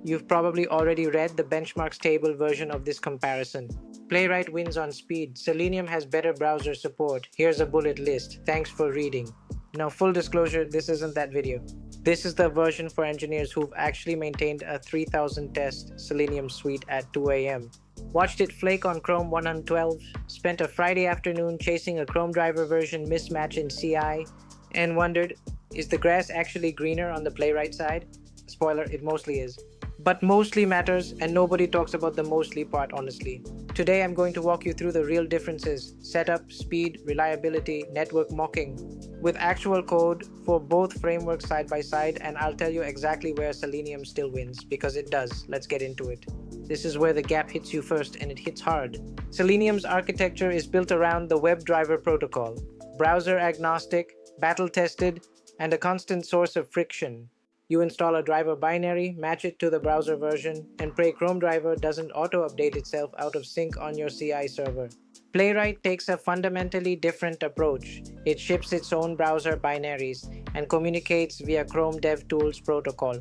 You've probably already read the benchmarks table version of this comparison. Playwright wins on speed. Selenium has better browser support. Here's a bullet list. Thanks for reading. Now, full disclosure, this isn't that video. This is the version for engineers who've actually maintained a 3000 test Selenium suite at 2 a.m. Watched it flake on Chrome 112, spent a Friday afternoon chasing a Chrome driver version mismatch in CI, and wondered, is the grass actually greener on the Playwright side? Spoiler, it mostly is. But mostly matters, and nobody talks about the mostly part honestly. Today I'm going to walk you through the real differences: setup, speed, reliability, network mocking, with actual code for both frameworks side by side, and I'll tell you exactly where Selenium still wins, because it does. Let's get into it. This is where the gap hits you first, and it hits hard. Selenium's architecture is built around the WebDriver protocol, browser agnostic, battle-tested, and a constant source of friction. You install a driver binary, match it to the browser version, and pray Chrome driver doesn't auto-update itself out of sync on your CI server. Playwright takes a fundamentally different approach. It ships its own browser binaries and communicates via Chrome DevTools protocol.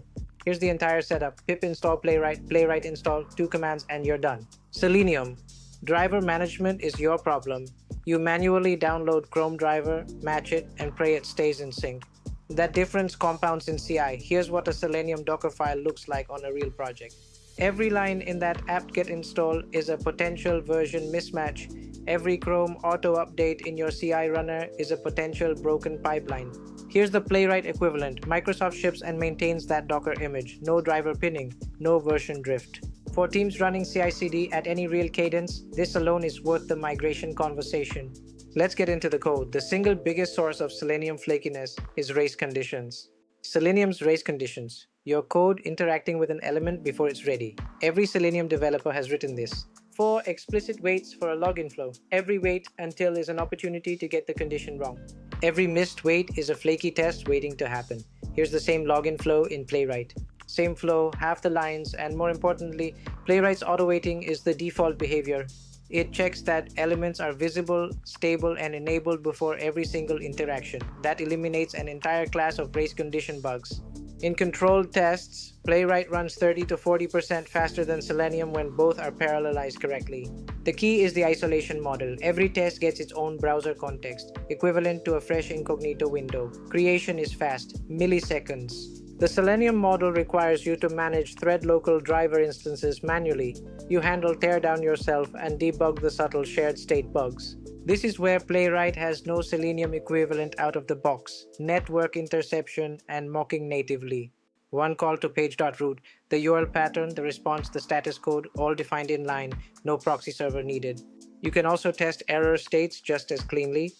Here's the entire setup: pip install Playwright, Playwright install, 2 commands, and you're done. Selenium. Driver management is your problem. You manually download Chrome driver, match it, and pray it stays in sync. That difference compounds in CI. Here's what a Selenium Docker file looks like on a real project. Every line in that apt-get install is a potential version mismatch. Every Chrome auto-update in your CI runner is a potential broken pipeline. Here's the Playwright equivalent. Microsoft ships and maintains that Docker image. No driver pinning, no version drift. For teams running CI/CD at any real cadence, this alone is worth the migration conversation. Let's get into the code. The single biggest source of Selenium flakiness is race conditions. Selenium's race conditions: your code interacting with an element before it's ready. Every Selenium developer has written this. 4 explicit waits for a login flow. Every wait until is an opportunity to get the condition wrong. Every missed wait is a flaky test waiting to happen. Here's the same login flow in Playwright. Same flow, half the lines, and more importantly, Playwright's auto-waiting is the default behavior. It checks that elements are visible, stable, and enabled before every single interaction. That eliminates an entire class of race condition bugs. In controlled tests, Playwright runs 30 to 40% faster than Selenium when both are parallelized correctly. The key is the isolation model. Every test gets its own browser context, equivalent to a fresh incognito window. Creation is fast, milliseconds. The Selenium model requires you to manage thread local driver instances manually. You handle teardown yourself and debug the subtle shared state bugs. This is where Playwright has no Selenium equivalent out of the box: network interception and mocking natively. One call to page.root, the URL pattern, the response, the status code, all defined in line, no proxy server needed. You can also test error states just as cleanly.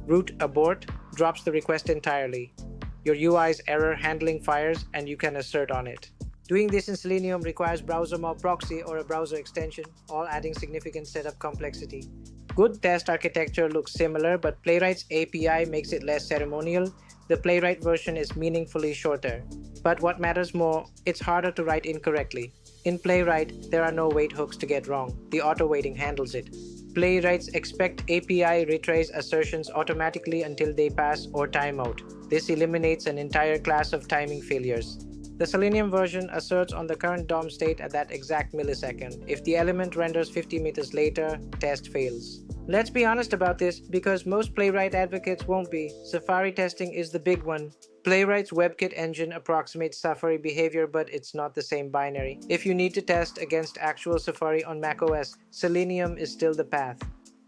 Root abort drops the request entirely. Your UI's error handling fires and you can assert on it. Doing this in Selenium requires browser mob proxy or a browser extension, all adding significant setup complexity. Good test architecture looks similar, but Playwright's API makes it less ceremonial. The Playwright version is meaningfully shorter. But what matters more, it's harder to write incorrectly. In Playwright, there are no wait hooks to get wrong. The auto-waiting handles it. Playwright's expect API retrace assertions automatically until they pass or timeout. This eliminates an entire class of timing failures. The Selenium version asserts on the current DOM state at that exact millisecond. If the element renders 50 meters later, test fails. Let's be honest about this, because most Playwright advocates won't be. Safari testing is the big one. Playwright's WebKit engine approximates Safari behavior, but it's not the same binary. If you need to test against actual Safari on macOS, Selenium is still the path.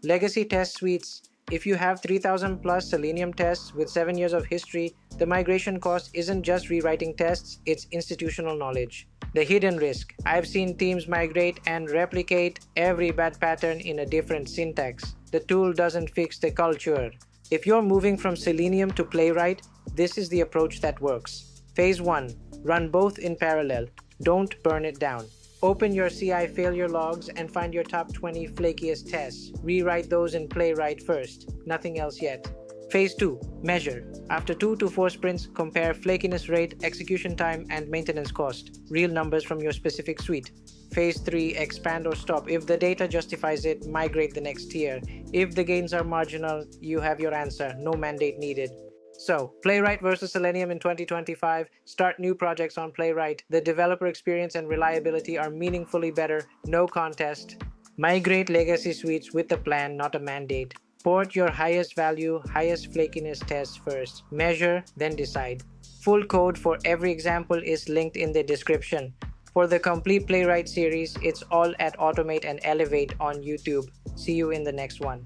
Legacy test suites. If you have 3000 plus Selenium tests with 7 years of history, the migration cost isn't just rewriting tests, it's institutional knowledge. The hidden risk. I've seen teams migrate and replicate every bad pattern in a different syntax. The tool doesn't fix the culture. If you're moving from Selenium to Playwright, this is the approach that works. Phase 1. Run both in parallel. Don't burn it down. Open your CI failure logs and find your top 20 flakiest tests. Rewrite those in Playwright first. Nothing else yet. Phase 2. Measure. After 2 to 4 sprints, compare flakiness rate, execution time, and maintenance cost. Real numbers from your specific suite. Phase 3. Expand or stop. If the data justifies it, migrate the next tier. If the gains are marginal, you have your answer. No mandate needed. So, Playwright versus Selenium in 2025. Start new projects on Playwright. The developer experience and reliability are meaningfully better. No contest. Migrate legacy suites with a plan, not a mandate. Port your highest value, highest flakiness tests first. Measure, then decide. Full code for every example is linked in the description. For the complete Playwright series, it's all at Automate and Elevate on YouTube. See you in the next one.